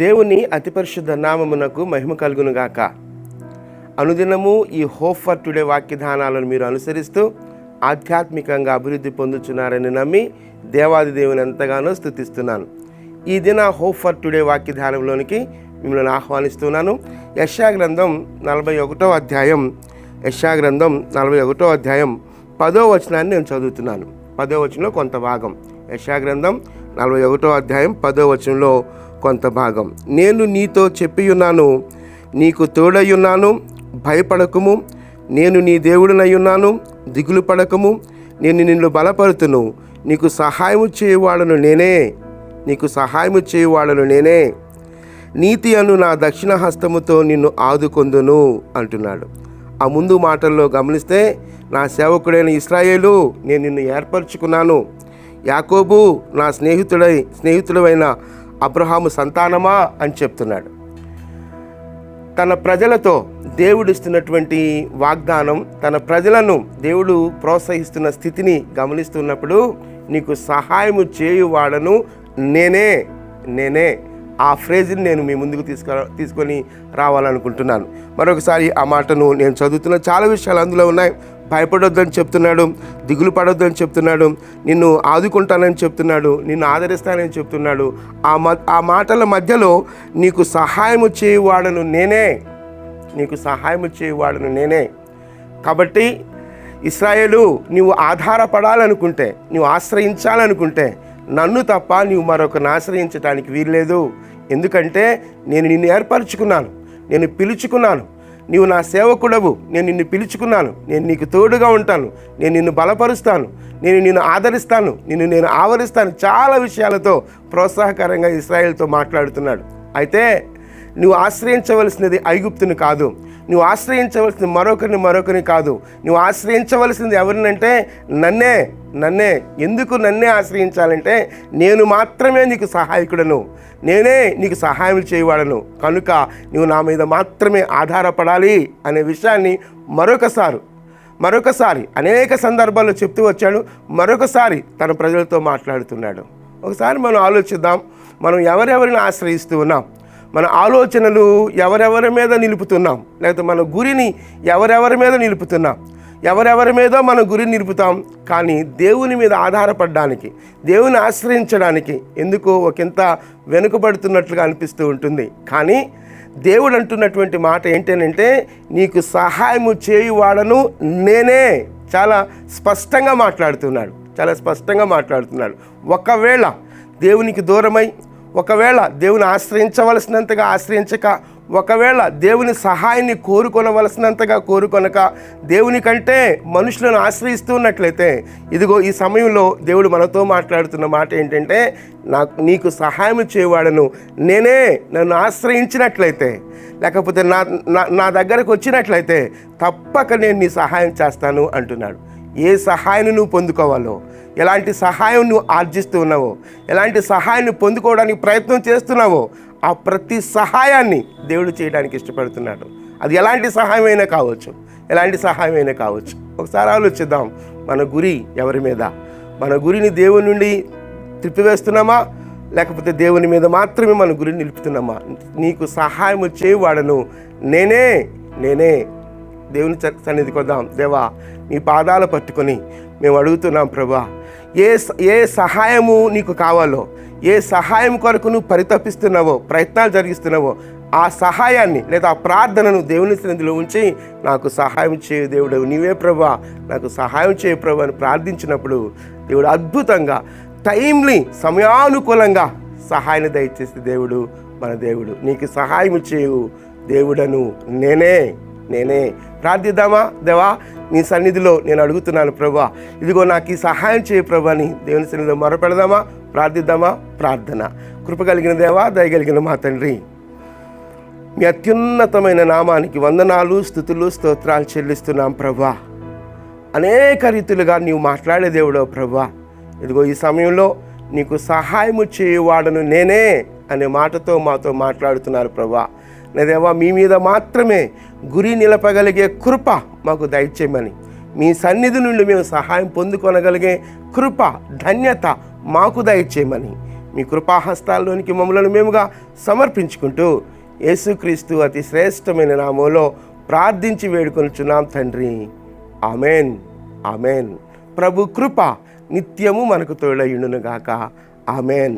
దేవుని అతి పరిశుద్ధ నామమునకు మహిమ కలుగునుగాక. అనుదినము ఈ హోప్ ఫర్ టుడే వాక్యధానాలను మీరు అనుసరిస్తూ ఆధ్యాత్మికంగా అభివృద్ధి పొందుతున్నారని నమ్మి దేవాది దేవుని ఎంతగానో స్తుతిస్తున్నాను. ఈ దిన హోప్ ఫర్ టుడే వాక్యధానంలోనికి మిమ్మల్ని ఆహ్వానిస్తున్నాను. యెషయా గ్రంథం 41వ అధ్యాయం 10వ వచనాన్ని నేను చదువుతున్నాను. 10వ వచనంలో కొంత భాగం. యెషయా గ్రంథం 41వ అధ్యాయం 10వ వచనంలో కొంత భాగం. నేను నీతో చెప్పియున్నాను, నీకు తోడయ్యున్నాను, భయపడకుము, నేను నీ దేవుడినయ్యున్నాను, దిగులు పడకము, నేను నిన్ను బలపరుతును, నీకు సహాయము చేయువాడను నేనే, నీతి అను నా దక్షిణ హస్తముతో నిన్ను ఆదుకొందును అంటున్నాడు. ఆ ముందు మాటల్లో గమనిస్తే, నా సేవకుడైన ఇశ్రాయేలు, నేను నిన్ను ఏర్పరచుకున్నాను, యాకోబు నా స్నేహితుడైన అబ్రహాము సంతానమా అని చెప్తున్నాడు. తన ప్రజలతో దేవుడిస్తున్నటువంటి వాగ్దానం, తన ప్రజలను దేవుడు ప్రోత్సహిస్తున్న స్థితిని గమనిస్తున్నప్పుడు, నీకు సహాయము చేయువాడను నేనే ఆ ఫ్రేజ్ని నేను మీ ముందుకు తీసుకొని రావాలనుకుంటున్నాను. మరొకసారి ఆ మాటను నేను చదువుతున్న చాలా విషయాలు అందులో ఉన్నాయి. భయపడొద్దని చెప్తున్నాడు, దిగులు పడొద్దని చెప్తున్నాడు, నిన్ను ఆదుకుంటానని చెప్తున్నాడు, నిన్ను ఆదరిస్తానని చెప్తున్నాడు. ఆ మాటల మధ్యలో నీకు సహాయము చేయువాడను నేనే. కాబట్టి ఇశ్రాయేలు, నీవు ఆధారపడాలనుకుంటే, నీవు ఆశ్రయించాలనుకుంటే నన్ను తప్ప నీవు మరొకరిని ఆశ్రయించడానికి వీల్లేదు. ఎందుకంటే నేను నిన్ను ఏర్పరచుకున్నాను, నేను పిలుచుకున్నాను, నీవు నా సేవకుడవు, నేను నిన్ను పిలుచుకున్నాను, నేను నీకు తోడుగా ఉంటాను, నేను నిన్ను బలపరుస్తాను, నేను నిన్ను ఆదరిస్తాను, నేను ఆవరిస్తాను. చాలా విషయాలతో ప్రోత్సాహకరంగా ఇశ్రాయేలుతో మాట్లాడుతున్నాడు. అయితే నువ్వు ఆశ్రయించవలసినది ఐగుప్తుని కాదు, నువ్వు ఆశ్రయించవలసింది మరొకరిని కాదు, నువ్వు ఆశ్రయించవలసింది ఎవరినంటే నన్నే. ఎందుకు నన్నే ఆశ్రయించాలంటే, నేను మాత్రమే నీకు సహాయకుడను, నేనే నీకు సహాయం చేయవాడను, కనుక నువ్వు నా మీద మాత్రమే ఆధారపడాలి అనే విషయాన్ని మరొకసారి అనేక సందర్భాల్లో చెప్తూ వచ్చాడు. మరొకసారి తన ప్రజలతో మాట్లాడుతున్నాడు. ఒకసారి మనం ఆలోచిద్దాం, మనం ఎవరెవరిని ఆశ్రయిస్తూ ఉన్నాం, మన ఆలోచనలు ఎవరెవరి మీద నిలుపుతున్నాం, లేకపోతే మన గురిని ఎవరెవరి మీద నిలుపుతున్నాం, ఎవరెవరి మీదో మన గురిని నిలుపుతాం. కానీ దేవుని మీద ఆధారపడడానికి, దేవుని ఆశ్రయించడానికి ఎందుకో ఒకంత వెనుకబడుతున్నట్లుగా అనిపిస్తూ ఉంటుంది. కానీ దేవుడు అంటున్నటువంటి మాట ఏంటంటే, నీకు సహాయము చేయువాడను నేనే. చాలా స్పష్టంగా మాట్లాడుతున్నాడు. ఒకవేళ దేవునికి దూరమై, ఒకవేళ దేవుని ఆశ్రయించవలసినంతగా ఆశ్రయించక, ఒకవేళ దేవుని సహాయాన్ని కోరుకొనవలసినంతగా కోరుకొనక, దేవుని కంటే మనుషులను ఆశ్రయిస్తూ ఉన్నట్లయితే, ఇదిగో ఈ సమయంలో దేవుడు మనతో మాట్లాడుతున్న మాట ఏంటంటే, నీకు సహాయం చేయవాడను నేనే. నన్ను ఆశ్రయించినట్లయితే, లేకపోతే నా దగ్గరకు వచ్చినట్లయితే తప్పక నేను నీ సహాయం చేస్తాను అంటున్నాడు. ఏ సహాయాన్ని నువ్వు పొందుకోవాలో, ఎలాంటి సహాయం నువ్వు ఆర్జిస్తూ ఉన్నావో, ఎలాంటి సహాయాన్ని పొందుకోవడానికి ప్రయత్నం చేస్తున్నావో, ఆ ప్రతి సహాయాన్ని దేవుడు చేయడానికి ఇష్టపడుతున్నాడు. అది ఎలాంటి సహాయమైనా కావచ్చు. ఒకసారి ఆలోచిద్దాం, మన గురి ఎవరి మీద? మన గురిని దేవుని నుండి తిప్పివేస్తున్నామా, లేకపోతే దేవుని మీద మాత్రమే మన గురిని నిలుపుతున్నామా? నీకు సహాయం చేయవాడను నేనే. దేవుని సన్నిధికి వద్దాం. దేవా, నీ పాదాలు పట్టుకొని మేము అడుగుతున్నాం ప్రభా, ఏ సహాయము నీకు కావాలో, ఏ సహాయం కొరకు నువ్వు పరితపిస్తున్నావో, ప్రయత్నాలు జరిగిస్తున్నావో, ఆ సహాయాన్ని లేదా ఆ ప్రార్థనను దేవుని సన్నిధిలో ఉంచి, నాకు సహాయం చేయు దేవుడు నీవే ప్రభా, నాకు సహాయం చేయ ప్రభు అని ప్రార్థించినప్పుడు దేవుడు అద్భుతంగా, టైమ్లీ, సమయానుకూలంగా సహాయాన్ని దయచేసే దేవుడు మన దేవుడు. నీకు సహాయం చేయు దేవుడను నేనే. ప్రార్థిద్దామా? దేవా, నీ సన్నిధిలో నేను అడుగుతున్నాను ప్రభా, ఇదిగో నాకు ఈ సహాయం చేయ ప్రభా అని దేవుని సన్నిధిలో మొరపెడదామా? ప్రార్థిద్దామా? ప్రార్థన. కృప కలిగిన దేవా, దయగలిగిన మా తండ్రి, మీ అత్యున్నతమైన నామానికి వందనాలు, స్తుతులు, స్తోత్రాలు చెల్లిస్తున్నాం ప్రభా. అనేక రీతులుగా నీవు మాట్లాడే దేవుడో ప్రభా, ఇదిగో ఈ సమయంలో నీకు సహాయము చేయువాడను నేనే అనే మాటతో మాతో మాట్లాడుతున్నారు ప్రభా. నా దేవా, మీ మీద మాత్రమే గురి నిలపగలిగే కృప మాకు దయచేయమని, మీ సన్నిధి నుండి మేము సహాయం పొందుకొనగలిగే కృప, ధన్యత మాకు దయచేయమని మీ కృపాహస్తాల్లోనికి మమ్మలను మేముగా సమర్పించుకుంటూ యేసుక్రీస్తు అతి శ్రేష్టమైన నామంలో ప్రార్థించి వేడుకొనుచున్నాం తండ్రి. Amen, amen. ప్రభు కృప నిత్యము మనకు తోడయుండునుగాక. ఆమెన్.